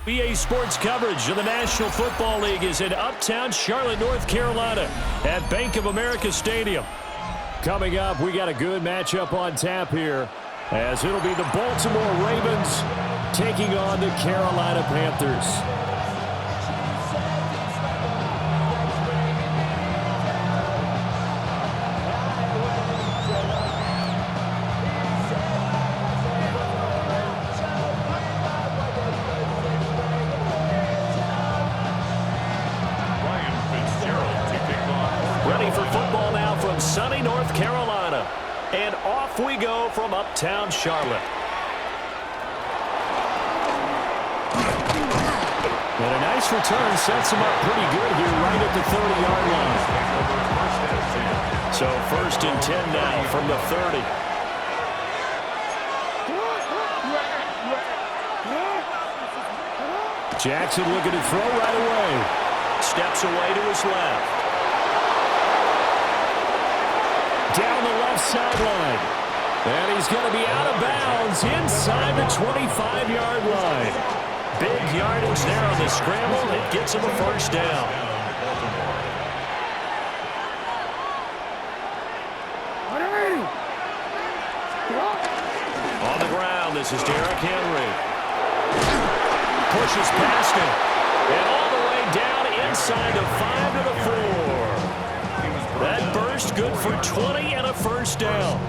EA Sports coverage of the National Football League is in uptown Charlotte, North Carolina at Bank of America Stadium. Coming up, we got a good matchup on tap here, as it'll be the Baltimore Ravens taking on the Carolina Panthers. Ready for football now from sunny North Carolina. And off we go from uptown Charlotte. And a nice return sets him up pretty good here right at the 30-yard line. So 1st and 10 now from the 30. Jackson looking to throw right away. Steps away to his left. Down the left sideline. And he's going to be out of bounds inside the 25-yard line. Big yardage there on the scramble. It gets him a first down. On the ground, this is Derrick Henry. Pushes past him. And all the way down inside the 5 to the 4. That burst good for 20 and a first down.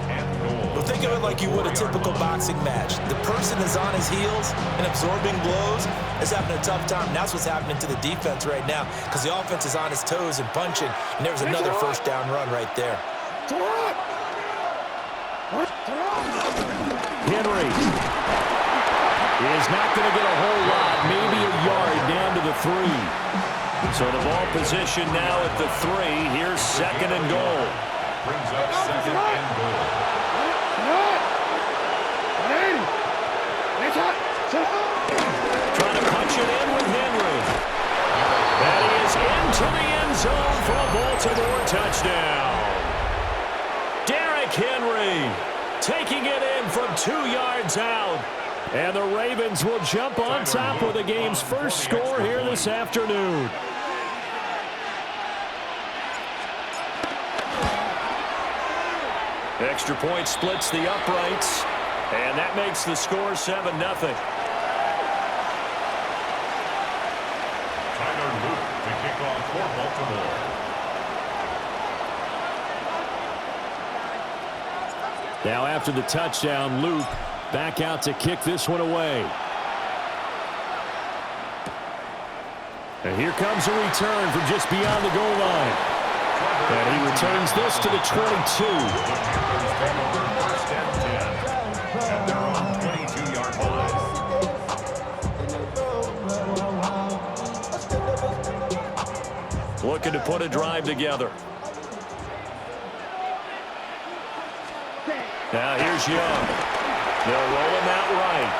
Well, think of it like you would a typical boxing match. The person is on his heels and absorbing blows, is having a tough time. And that's what's happening to the defense right now, because the offense is on his toes and punching, and there's another first down run right there. Henry is not going to get a whole lot, maybe a yard down to the 3. So the ball position now at the 3. Here's 2nd and goal. Brings up 2nd and goal. Trying to punch it in with Henry. That is into the end zone for a Baltimore touchdown. Derrick Henry taking it in from 2 yards out. And the Ravens will jump on top with the game's first score here this afternoon. Extra point splits the uprights, and that makes the score 7-0. Tyler Luke to kick off for Baltimore. Now after the touchdown, Luke back out to kick this one away. And here comes a return from just beyond the goal line. And he returns this to the 22. First and 10. And they're on 22-yard line. Looking to put a drive together. Now here's Young. They'll roll him out right.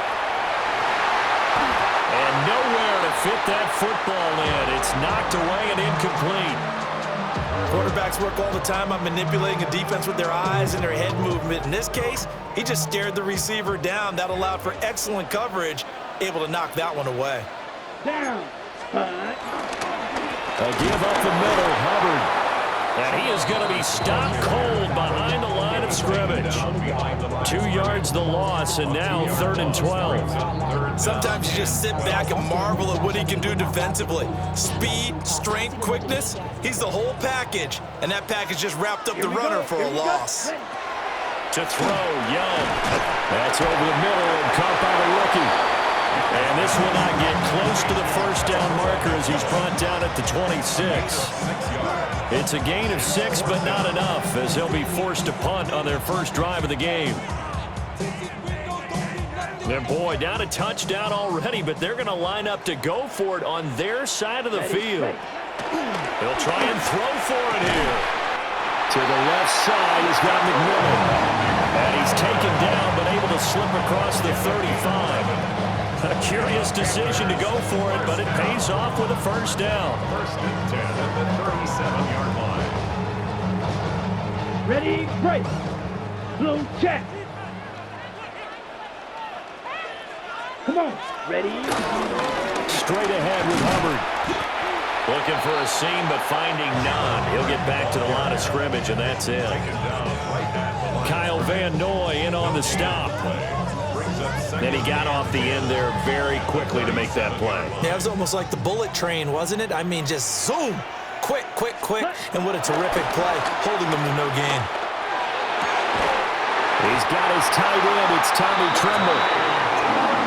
And nowhere to fit that football in. It's knocked away and incomplete. Quarterbacks work all the time on manipulating a defense with their eyes and their head movement. In this case, he just stared the receiver down. That allowed for excellent coverage, able to knock that one away. Down. A give up the middle, Hubbard. And he is going to be stopped cold behind the line of scrimmage. 2 yards the loss, and now 3rd and 12. Sometimes you just sit back and marvel at what he can do defensively. Speed, strength, quickness, he's the whole package. And that package just wrapped up the runner for a loss. To throw, Young. That's over the middle and caught by the rookie. And this will not get close to the first down marker as he's brought down at the 26. It's a gain of 6, but not enough, as they'll be forced to punt on their first drive of the game. And boy, down a touchdown already, but they're going to line up to go for it on their side of the field. They'll try and throw for it here. To the left side, he's got McMillan. And he's taken down, but able to slip across the 35. A curious decision to go for it, but it pays off with a first down. 1st and 10 at the 37-yard line. Ready, break. Blue check. Come on. Ready. straight ahead with Hubbard. Looking for a seam, but finding none. He'll get back to the line of scrimmage, and that's it. Kyle Van Noy in on the stop. Then he got off the end there very quickly to make that play. Yeah, it was almost like the bullet train, wasn't it? I mean, just zoom. Quick, quick, quick. And what a terrific play, holding them to no gain. He's got his tight end. It's Tommy Tremble.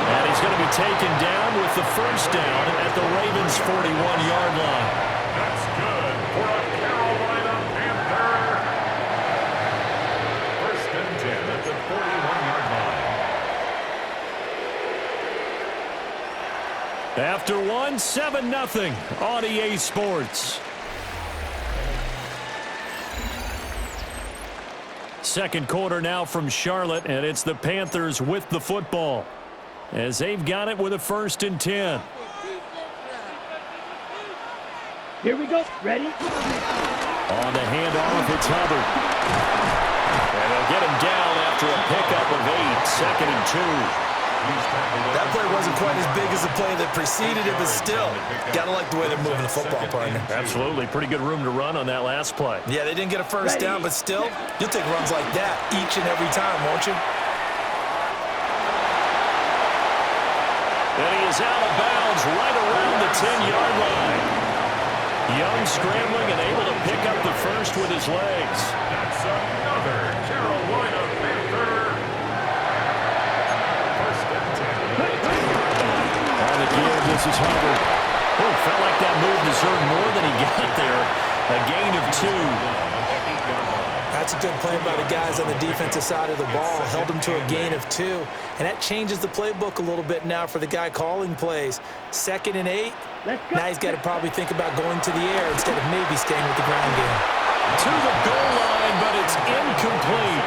And he's going to be taken down with the first down at the Ravens' 41-yard line. That's good for a Carolina Panther. First and 10 at the 41-yard line. After one, 7-0 on EA Sports. Second quarter now from Charlotte, and it's the Panthers with the football as they've got it with a 1st and 10. Here we go. Ready? On the handoff, it's Hubbard. And they'll get him down after a pickup of 8, 2nd and 2. That play wasn't quite as big as the play that preceded it, but still, gotta like the way they're moving the football, partner. Absolutely. Pretty good room to run on that last play. Yeah, they didn't get a first down, but still, you'll take runs like that each and every time, won't you? And he is out of bounds right around the 10-yard line. Young scrambling and able to pick up the first with his legs. That's another Carolina Panther. First and 10. On the give, this is Hubbard. Oh, felt like that move deserved more than he got there. A gain of 2. That's a good play by the guys on the defensive side of the ball. Held him to a gain of 2. And that changes the playbook a little bit now for the guy calling plays. 2nd and 8. Now he's got to probably think about going to the air instead of maybe staying with the ground game. To the goal line, but it's incomplete.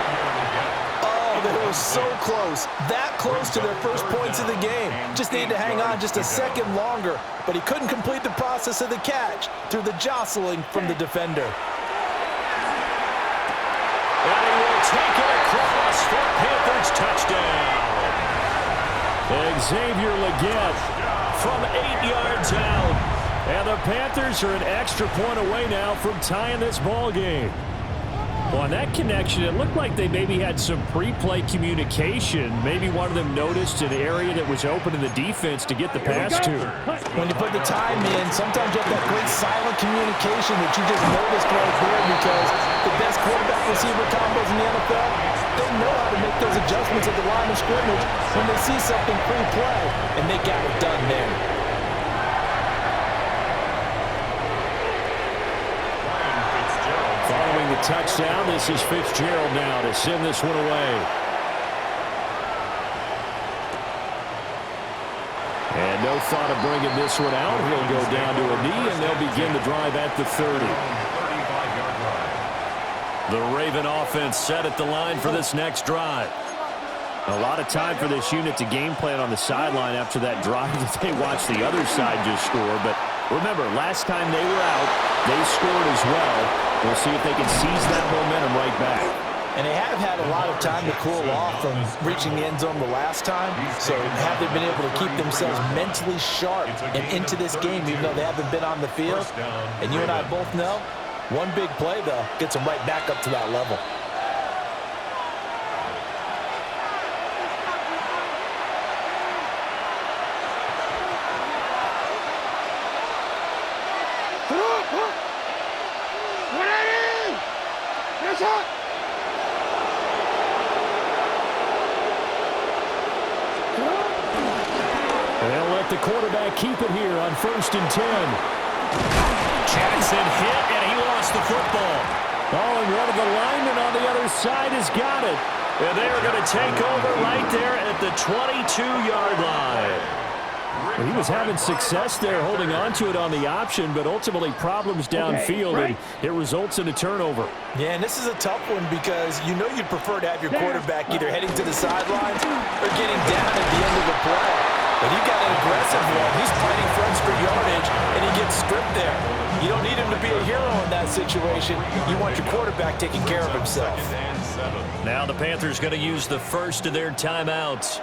Oh, they were so close. That close to their first points of the game. Just needed to hang on just a second longer. But he couldn't complete the process of the catch through the jostling from the defender. And he will take it across for Panthers touchdown. Xavier Legette from 8 yards out. And the Panthers are an extra point away now from tying this ball game. Well, on that connection, it looked like they maybe had some pre-play communication. Maybe one of them noticed an area that was open in the defense to get the pass to. When you put the time in, sometimes you have that great silent communication that you just noticed right there, because the best quarterback-receiver combos in the NFL, they know how to make those adjustments at the line of scrimmage when they see something pre-play, and they got it done there. Following the touchdown, this is Fitzgerald now to send this one away. And no thought of bringing this one out. He'll go down to a knee, and they'll begin the drive at the 30. The Raven offense set at the line for this next drive. A lot of time for this unit to game plan on the sideline after that drive that they watched the other side just score. But remember, last time they were out, they scored as well. We'll see if they can seize that momentum right back. And they have had a lot of time to cool off from reaching the end zone the last time. So have they been able to keep themselves mentally sharp and into this game, even though they haven't been on the field? And you and I both know, one big play, though, gets them right back up to that level. They'll let the quarterback keep it here on 1st and 10. Jackson hit, and he lost the football. Oh, and one of the linemen on the other side has got it. And they're going to take over right there at the 22-yard line. Well, he was having success there holding on to it on the option, but ultimately problems downfield, and it results in a turnover. Yeah, and this is a tough one because you know you'd prefer to have your quarterback either heading to the sidelines or getting down at the end of the play. But he got an aggressive one. He's fighting for extra yardage, and he gets stripped there. You don't need him to be a hero in that situation. You want your quarterback taking care of himself. Now the Panthers going to use the first of their timeouts.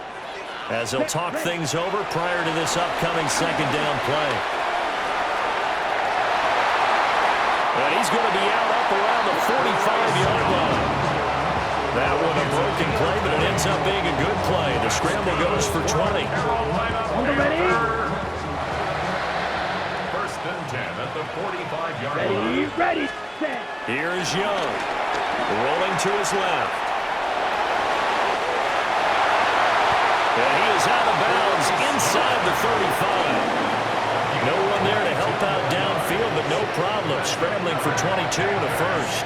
as he'll talk things over prior to this upcoming second down play. And he's going to be out up around the 45-yard line. That one a broken play, but it ends up being a good play. The scramble goes for 20. Ready? First and 10 at the 45-yard line. Ready, set. Here's Young, rolling to his left. And he is out of bounds inside the 35. No one there to help out downfield, but no problem. Scrambling for 22 and a first.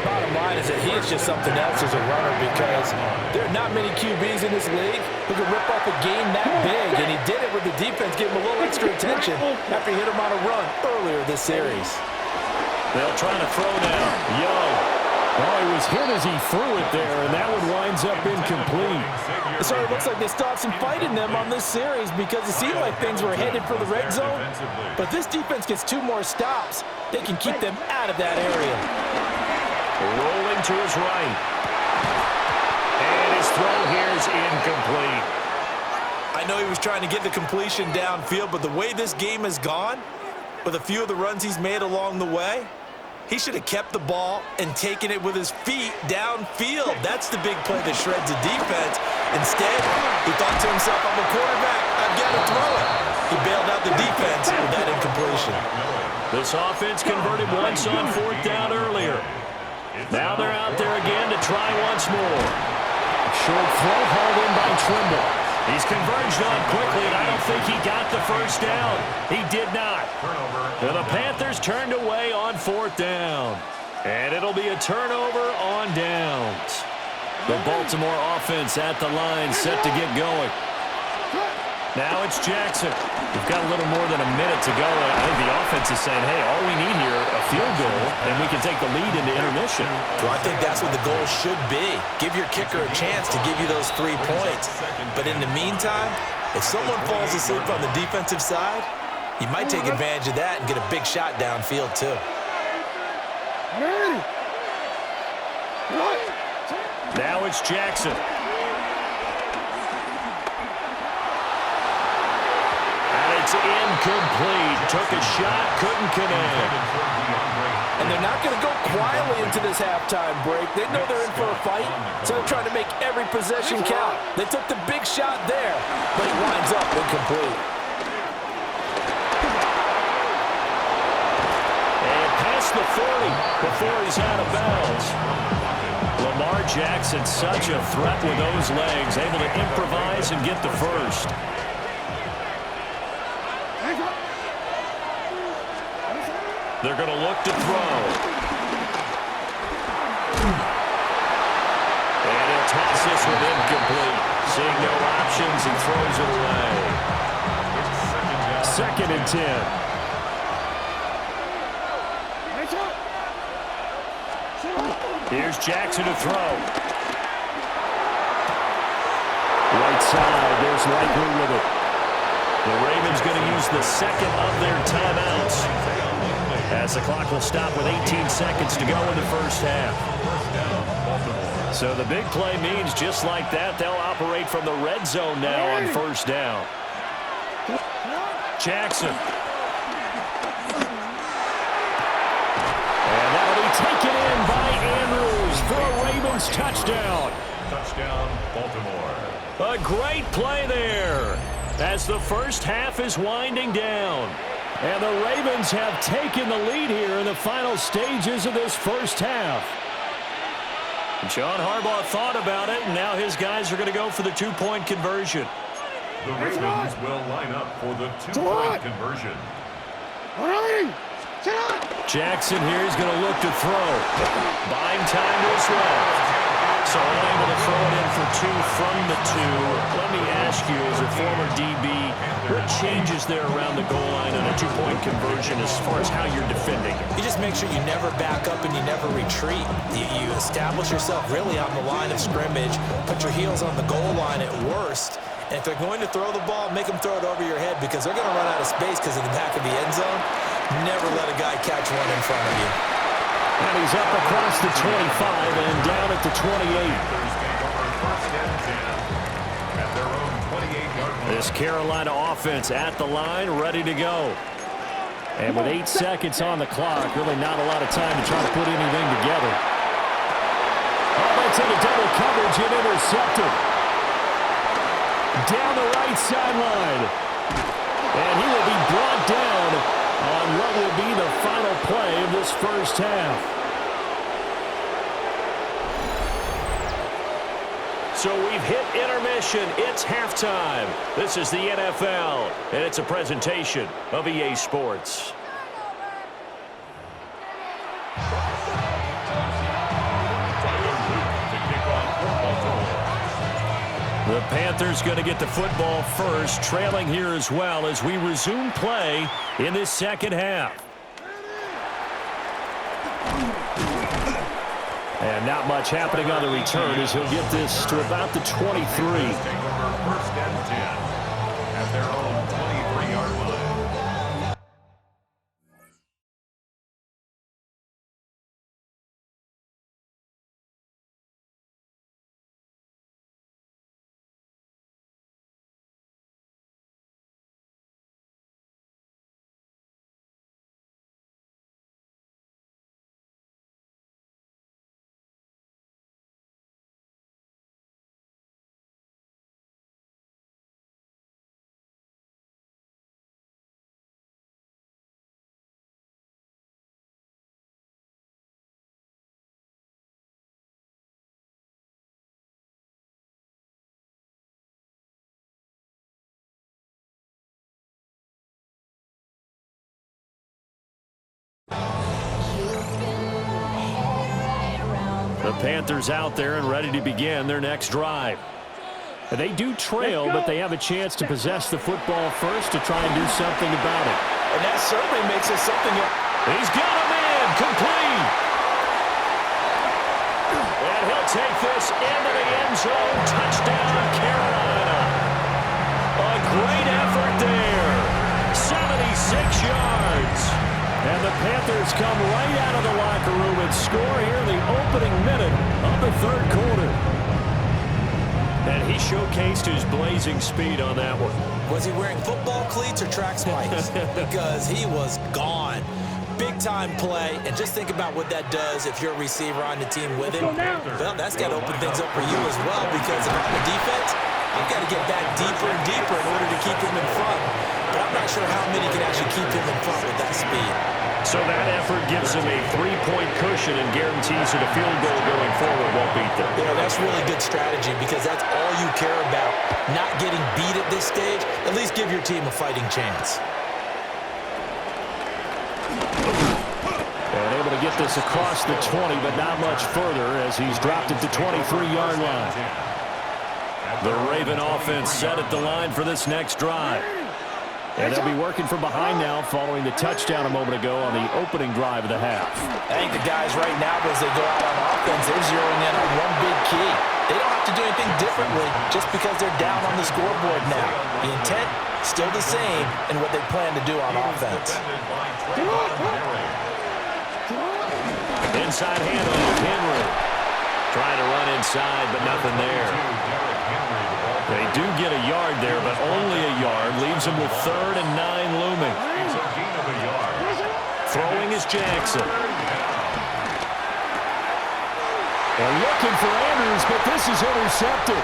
Bottom line is that he is just something else as a runner because there are not many QBs in this league who can rip off a game that big, and he did it with the defense giving him a little extra attention after he hit him on a run earlier this series. They'll try to throw now. Young. Well, he was hit as he threw it there, and that one winds up incomplete. So it looks like they still have some fight in them on this series because it seemed like things were headed for the red zone. But this defense gets 2 more stops. They can keep them out of that area. Rolling to his right. And his throw here is incomplete. I know he was trying to get the completion downfield, but the way this game has gone, with a few of the runs he's made along the way, he should have kept the ball and taken it with his feet downfield. That's the big play that shreds the defense. Instead, he thought to himself, I'm a quarterback, I've got to throw it. He bailed out the defense with that incompletion. This offense converted once on 4th down earlier. Now they're out there again to try once more. Short throw hauled in by Trimble. He's converged on quickly, and I don't think he got the first down. He did not. And the Panthers turned away on 4th down. And it'll be a turnover on downs. The Baltimore offense at the line, set to get going. Now it's Jackson. We've got a little more than a minute to go. I think the offense is saying, hey, all we need here, a field goal, and we can take the lead into intermission. Well, I think that's what the goal should be. Give your kicker a chance to give you those 3 points. But in the meantime, if someone falls asleep on the defensive side, you might take advantage of that and get a big shot downfield, too. Now it's Jackson. It's incomplete. Took a shot, couldn't connect. And they're not going to go quietly into this halftime break. They know they're in for a fight, so they're trying to make every possession count. They took the big shot there, but it winds up incomplete. And past the 40 before he's out of bounds. Lamar Jackson, such a threat with those legs, able to improvise and get the first. They're going to look to throw. And he'll toss this one incomplete. Seeing no options, he throws it away. 2nd and 10. Here's Jackson to throw. Right side, there's Likely with it. The Ravens going to use the 2nd of their timeouts, as the clock will stop with 18 seconds to go in the first half. So the big play means just like that, they'll operate from the red zone now on 1st down. Jackson. And that'll be taken in by Andrews for a Ravens touchdown. Touchdown, Baltimore. A great play there as the first half is winding down. And the Ravens have taken the lead here in the final stages of this first half. John Harbaugh thought about it, and now his guys are going to go for the 2-point conversion. The Ravens will line up for the 2-point conversion. Jackson here is going to look to throw. Buying time to his left. So unable to throw it in for 2 from the 2. Let me ask you, as a former DB, what changes there around the goal line on a 2-point conversion as far as how you're defending? You just make sure you never back up and you never retreat. You establish yourself really on the line of scrimmage, put your heels on the goal line at worst, and if they're going to throw the ball, make them throw it over your head because they're going to run out of space because of the back of the end zone. Never let a guy catch one in front of you. And he's up across the 25 and down at the 28. First and 10 at their own This Carolina offense at the line, ready to go. And with 8 seconds on the clock, really not a lot of time to try to put anything together. Oh, that's into double coverage and intercepted. Down the right sideline. And he will be brought down on what will be the final play of this first half. So we've hit intermission. It's halftime. This is the NFL, and it's a presentation of EA Sports. The Panthers going to get the football first, trailing here as well as we resume play in this second half. And not much happening on the return as he'll get this to about the 23. First and 10 at their own 23-yard line. The Panthers out there and ready to begin their next drive. And they do trail, but they have a chance to possess the football first to try and do something about it. And that certainly makes it something. He's got him in, complete. And he'll take this into the end zone. Touchdown, Carolina. A great effort there. 76 yards. And the Panthers come right out of the locker room and score here in the opening minute of the third quarter. And he showcased his blazing speed on that one. Was he wearing football cleats or track spikes? Because he was gone. Big-time play, and just think about what that does if you're a receiver on the team with him. Well, that's got to open things up for you as well, because if I'm the defense, I've got to get back deeper and deeper in order to keep him in front. But I'm not sure how many can actually keep him in front with that speed. So that effort gives him a 3-point cushion and guarantees that a field goal going forward won't beat them. You know, that's really good strategy because that's all you care about. Not getting beat at this stage, at least give your team a fighting chance. And able to get this across the 20, but not much further as he's dropped it to 23-yard line. The Raven offense set at the line for this next drive. And they'll be working from behind now following the touchdown a moment ago on the opening drive of the half. I think the guys right now, as they go out on offense, they're zeroing in on one big key. They don't have to do anything differently just because they're down on the scoreboard now. The intent, still the same in what they plan to do on offense. Inside handoff, Henry. Trying to run inside, but nothing there. They do get a yard there, but only a yard. Leaves them with 3rd and 9 looming. Throwing is Jackson. They're looking for Andrews, but this is intercepted.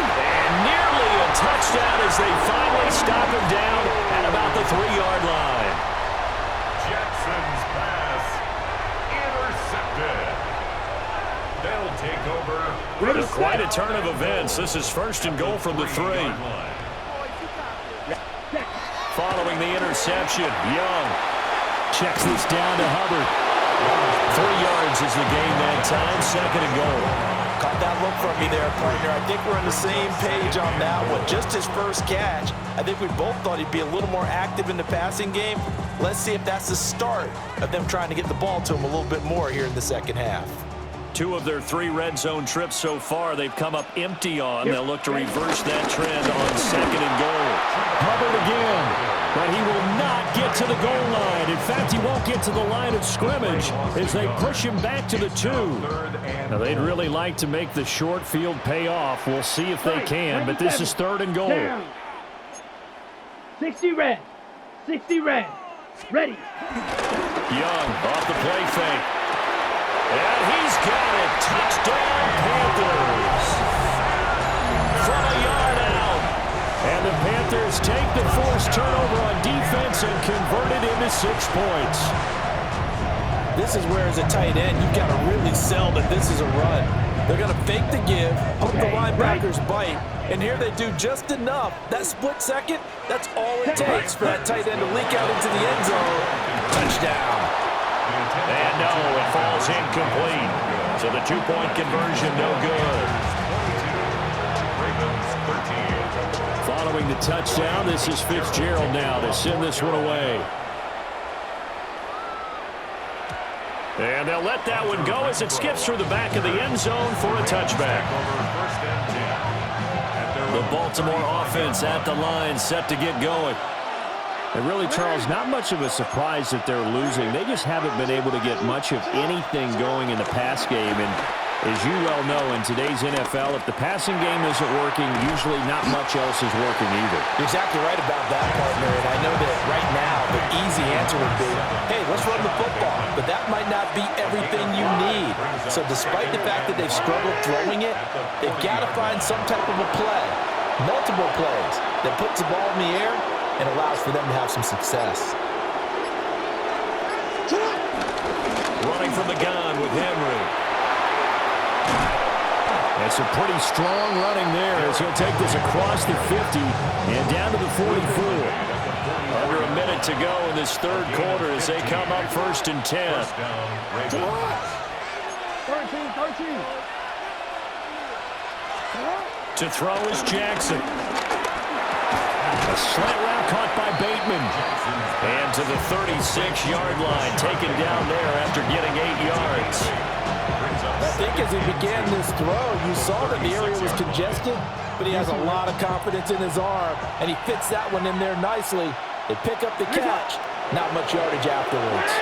And nearly a touchdown as they finally stop him down at about the 3-yard line. Jackson's pass intercepted. They'll take over. Quite a turn of events. This is 1st and goal from the 3. Following the interception, Young checks this down to Hubbard. 3 yards is the gain that time. 2nd and goal. Caught that look from me there, partner. I think we're on the same page on that one. Just his first catch. I think we both thought he'd be a little more active in the passing game. Let's see if that's the start of them trying to get the ball to him a little bit more here in the second half. 2 of their 3 red zone trips so far, they've come up empty on. They'll look to reverse that trend on 2nd and goal. Hubbard again. But he will not get to the goal line. In fact, he won't get to the line of scrimmage as they push him back to the 2. Now, they'd really like to make the short field pay off. We'll see if they can, but this is 3rd and goal. Down. 60 red. 60 red. Ready. Young off the play fake. And he's got it. Touchdown, Panthers. From a yard out. And the Panthers take the forced turnover on defense and convert it into 6 points. This is where, as a tight end, you've got to really sell that this is a run. They're going to fake the give, hope the linebackers bite, and here they do just enough. That split second, that's all it takes for that tight end to leak out into the end zone. Touchdown. And no, it falls incomplete. So the 2-point conversion, no good. Following the touchdown, this is Fitzgerald now to send this one away. And they'll let that one go as it skips through the back of the end zone for a touchback. The Baltimore offense at the line, set to get going. And really, Charles, not much of a surprise that they're losing. They just haven't been able to get much of anything going in the pass game. And as you well know, in today's NFL, if the passing game isn't working, usually not much else is working either. You're exactly right about that, partner. And I know that right now the easy answer would be, hey, let's run the football. But that might not be everything you need. So despite the fact that they've struggled throwing it, they've got to find some type of a play, multiple plays, that puts the ball in the air and allows for them to have some success. Running from the gun with Henry. And some pretty strong running there as he'll take this across the 50 and down to the 44. Under a minute to go in this 3rd quarter as they come up 1st and 10. 13. To throw is Jackson. A slant route caught by Bateman. And to the 36-yard line, taken down there after getting 8 yards. I think as he began this throw, you saw that the area was congested, but he has a lot of confidence in his arm, and he fits that one in there nicely. They pick up the catch, not much yardage afterwards.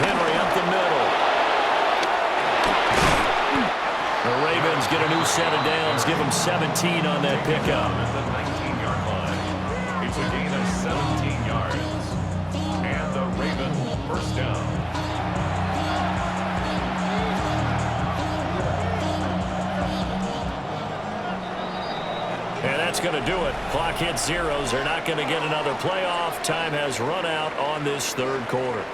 Henry up the middle. The Ravens get a new set of downs, give them 17 on that pickup. At the 19-yard line. It's a gain of 17 yards. And the Ravens first down. And that's going to do it. Clock hits zeros. They're not going to get another playoff. Time has run out on this 3rd quarter.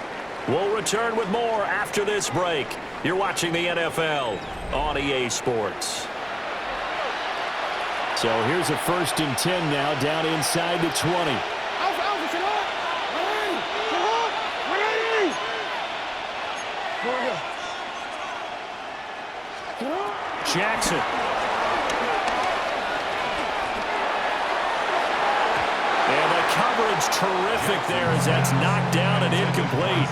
We'll return with more after this break. You're watching the NFL on EA Sports. So here's a 1st and 10 now down inside the 20. Jackson. And the coverage terrific there as that's knocked down and incomplete.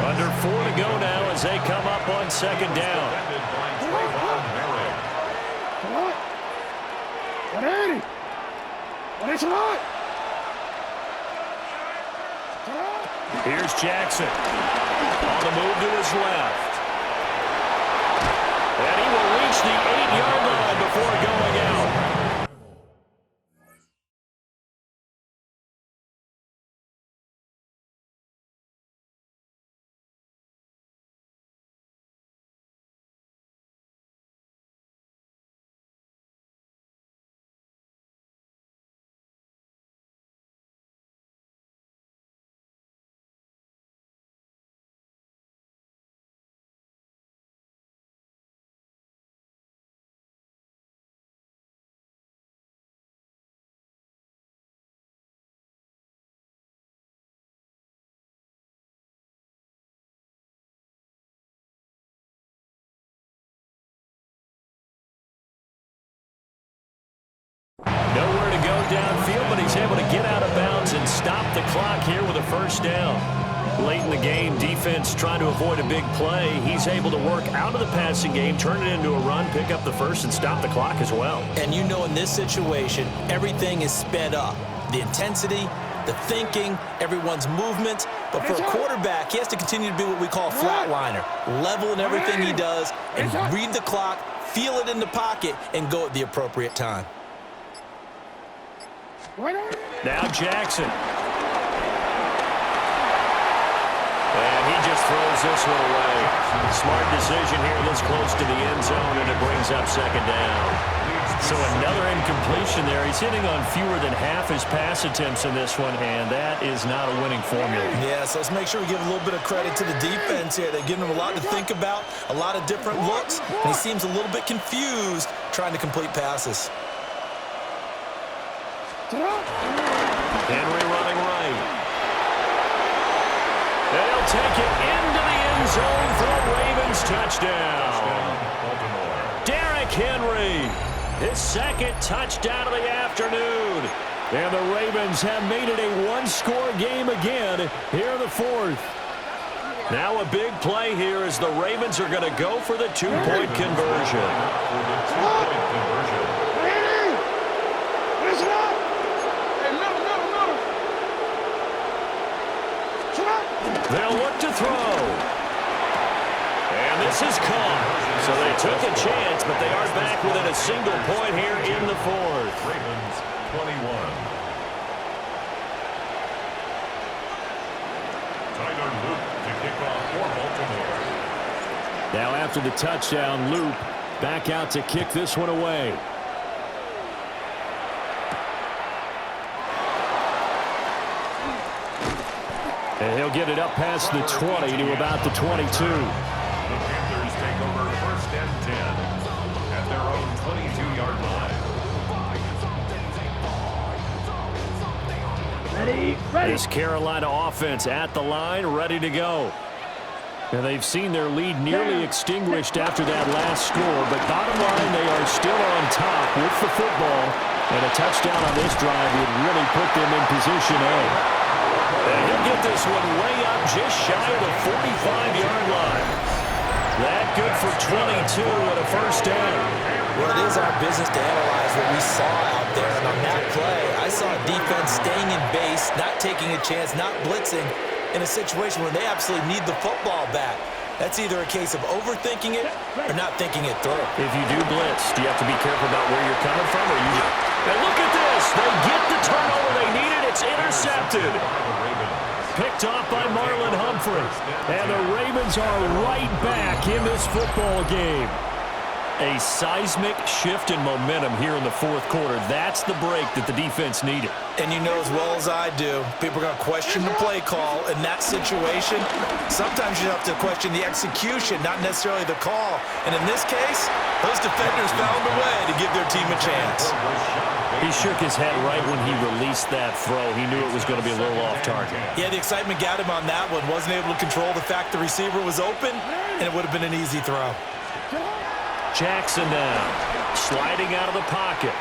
Under 4 to go now as they come up on 2nd down. Here's Jackson. On the move to his left. And he will reach the 8-yard line before going out. Nowhere to go downfield, but he's able to get out of bounds and stop the clock here with a 1st down. Late in the game, defense trying to avoid a big play. He's able to work out of the passing game, turn it into a run, pick up the first, and stop the clock as well. And you know in this situation, everything is sped up. The intensity, the thinking, everyone's movement. But for a quarterback, he has to continue to be what we call a flatliner. Level in everything he does and read the clock, feel it in the pocket, and go at the appropriate time. Now Jackson. And he just throws this one away. Smart decision here this close to the end zone, and it brings up second down. So another incompletion there. He's hitting on fewer than half his pass attempts in this one, and that is not a winning formula. Yeah, so let's make sure we give a little bit of credit to the defense here. They're giving him a lot to think about, a lot of different looks, and he seems a little bit confused trying to complete passes. Henry running right. They'll take it into the end zone for a Ravens touchdown. Derrick Henry, his second touchdown of the afternoon. And the Ravens have made it a one-score game again here in the fourth. Now a big play here as the Ravens are going to go for the two-point conversion. They'll look to throw. And this is caught. So they took a chance, but they are back within a single point here in the fourth. Ravens 21. Tyler Luke to kick off for Baltimore. Now after the touchdown, Loop back out to kick this one away. And he'll get it up past the 20 to about the 22. The Panthers take over first and 10 at their own 22-yard line. Ready, ready. This Carolina offense at the line, ready to go. And they've seen their lead nearly extinguished after that last score, but bottom line, they are still on top with the football, and a touchdown on this drive would really put them in position A. And he'll get this one way up just shy of the 45-yard line. That good for 22 and a first down. Well, it is our business to analyze what we saw out there. And on that play, I saw a defense staying in base, not taking a chance, not blitzing in a situation where they absolutely need the football back. That's either a case of overthinking it or not thinking it through. If you do blitz, do you have to be careful about where you're coming from? Or you... And look at this. They get the turnover they needed. It's intercepted. Picked off by Marlon Humphrey. And the Ravens are right back in this football game. A seismic shift in momentum here in the fourth quarter. That's the break that the defense needed. And you know as well as I do, people are going to question the play call in that situation. Sometimes you have to question the execution, not necessarily the call. And in this case, those defenders found a way to give their team a chance. He shook his head right when he released that throw. He knew it was going to be a little off target. Yeah, the excitement got him on that one. Wasn't able to control the fact the receiver was open, and it would have been an easy throw. Jackson now, sliding out of the pocket.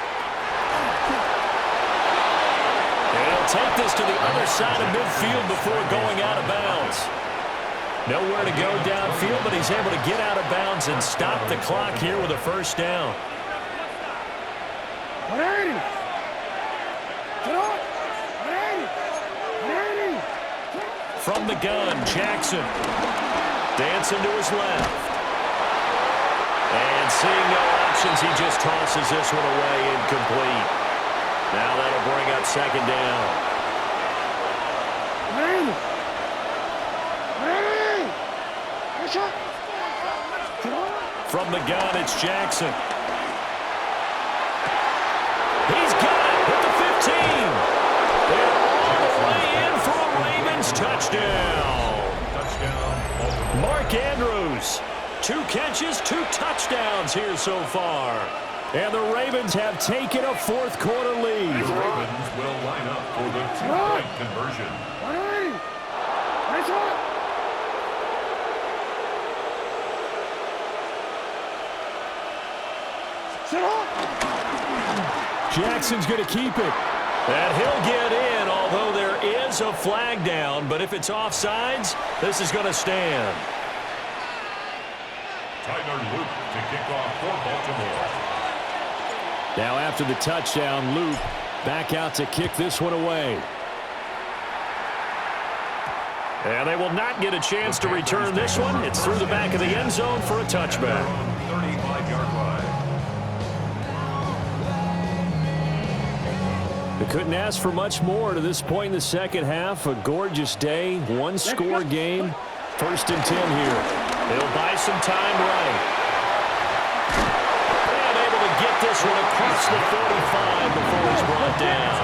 And he'll take this to the other side of midfield before going out of bounds. Nowhere to go downfield, but he's able to get out of bounds and stop the clock here with a first down. From the gun, Jackson. Dancing to his left. And seeing no options, he just tosses this one away incomplete. Now that'll bring up second down. From the gun, it's Jackson. He's got it at the 15. They're all the way in for a Ravens touchdown. Mark Andrews. 2 catches, 2 touchdowns here so far. And the Ravens have taken a fourth quarter lead. The Ravens will line up for the two-point conversion. Jackson's going to keep it. And he'll get in all although there is a flag down, but if it's offsides, this is going to stand. Tyler Luke to kick off for Baltimore. Now after the touchdown, Luke back out to kick this one away. And they will not get a chance to return this one. It's through the back of the end zone for a touchback. 35-yard line. They couldn't ask for much more to this point in the second half. A gorgeous day, one-score game. 1st and 10 here. They'll buy some time right. And able to get this one across the 45 before he's brought down.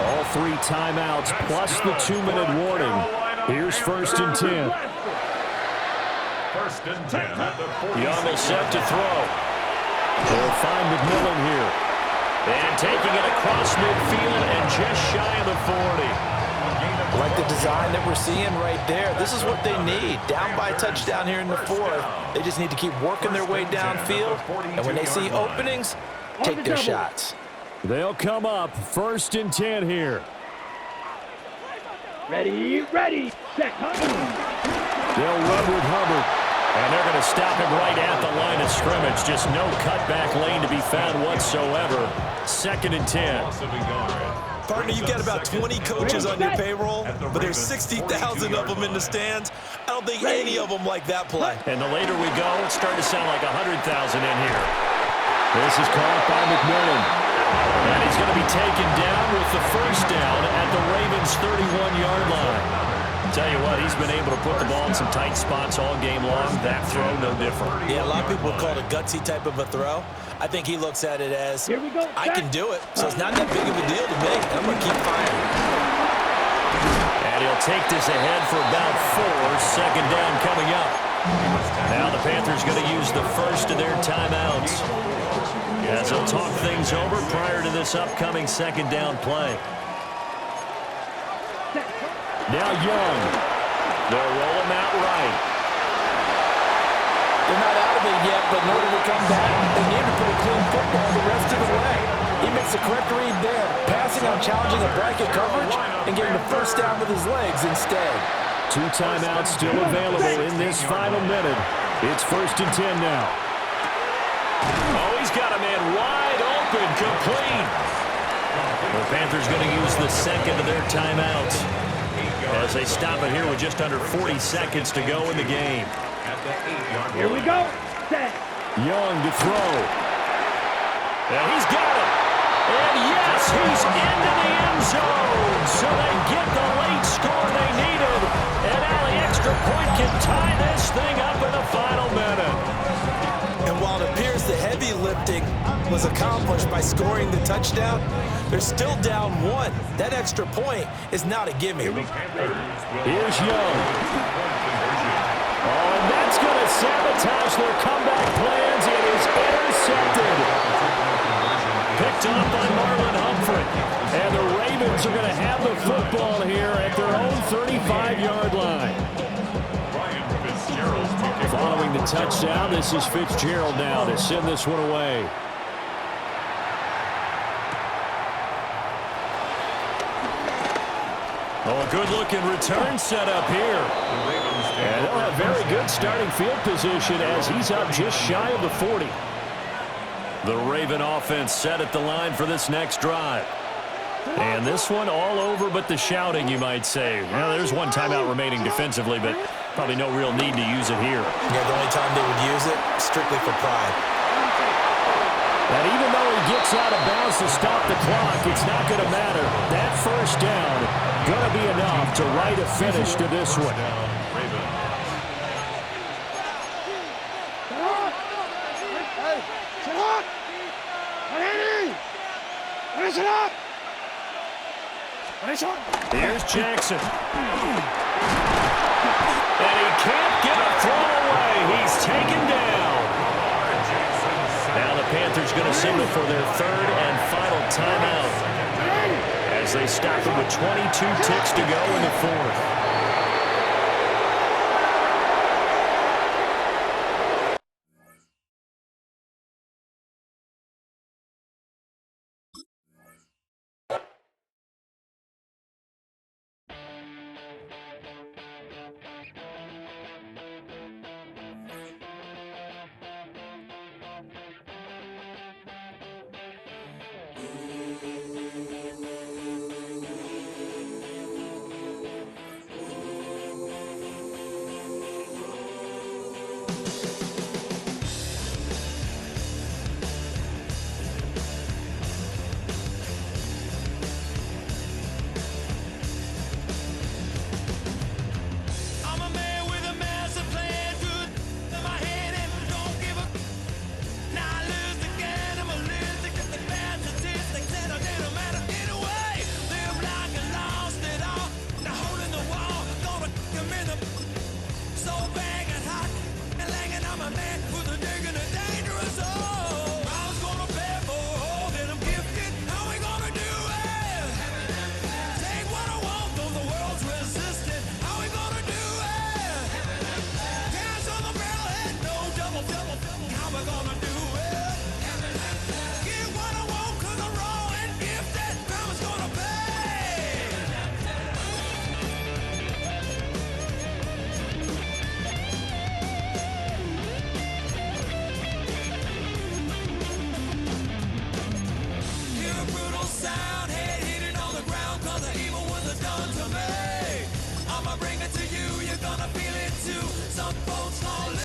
All 3 timeouts plus the 2-minute warning. Here's 1st and 10. 1st and 10 at the 40. Young is set to throw. They'll find McMillan here. And taking it across midfield and just shy of the 40. Like the design that we're seeing right there. This is what they need. Down by a touchdown here in the 4th. They just need to keep working their way downfield. And when they see openings, take their shots. They'll come up 1st and 10 here. Ready, ready, set, They'll run with Hubbard. And they're going to stop him right at the line of scrimmage. Just no cutback lane to be found whatsoever. 2nd and 10. Partner, you've got about 20 coaches on your payroll, but there's 60,000 of them in the stands. I don't think any of them like that play. And the later we go, it's starting to sound like 100,000 in here. This is caught by McMillan. And he's going to be taken down with the 1st down at the Ravens' 31-yard line. Tell you what, he's been able to put the ball in some tight spots all game long. That throw, no different. Yeah, a lot of people would call it a gutsy type of a throw. I think he looks at it as, Here we go. I can do it, so it's not that big of a deal to me. I'm going to keep firing. And he'll take this ahead for about 4. 2nd down coming up. Now the Panthers going to use the first of their timeouts as they'll talk things over prior to this upcoming 2nd down play. Now Young. They'll roll him out right. They're not out of it yet, but in order to come back, they need to play clean football the rest of the way. He makes the correct read there, passing on challenging a bracket coverage and getting the 1st down with his legs instead. 2 timeouts still available in this final minute. It's 1st and 10 now. Oh, he's got a man wide open, complete. The Panthers going to use the 2nd of their timeouts as they stop it here with just under 40 seconds to go in the game. Here we go, set. Young to throw. And he's got it. And yes, he's into the end zone. So they get the late score they needed. And now the extra point can tie this thing up in the final minute. And while it appears the heavy lifting was accomplished by scoring the touchdown, they're still down 1. That extra point is not a gimme. Here's Young. Oh, and that's going to sabotage their comeback plans. It is intercepted. Picked up by Marlon Humphrey. And the Ravens are going to have the football here at their own 35-yard line. Following the touchdown, this is Fitzgerald now to send this one away. Oh, good-looking return set up here. And they'll have very good starting field position as he's up just shy of the 40. The Raven offense set at the line for this next drive. And this one all over but the shouting, you might say. Well, there's one timeout remaining defensively, but probably no real need to use it here. Yeah, the only time they would use it, strictly for pride. And even though he gets out of bounds to stop the clock, it's not going to matter. That 1st down going to be enough to write a finish to this one. Here's Jackson. And he can't get a throw away. He's taken down. Now the Panthers going to signal for their 3rd and final timeout as they stop it with 22 ticks to go in the 4th.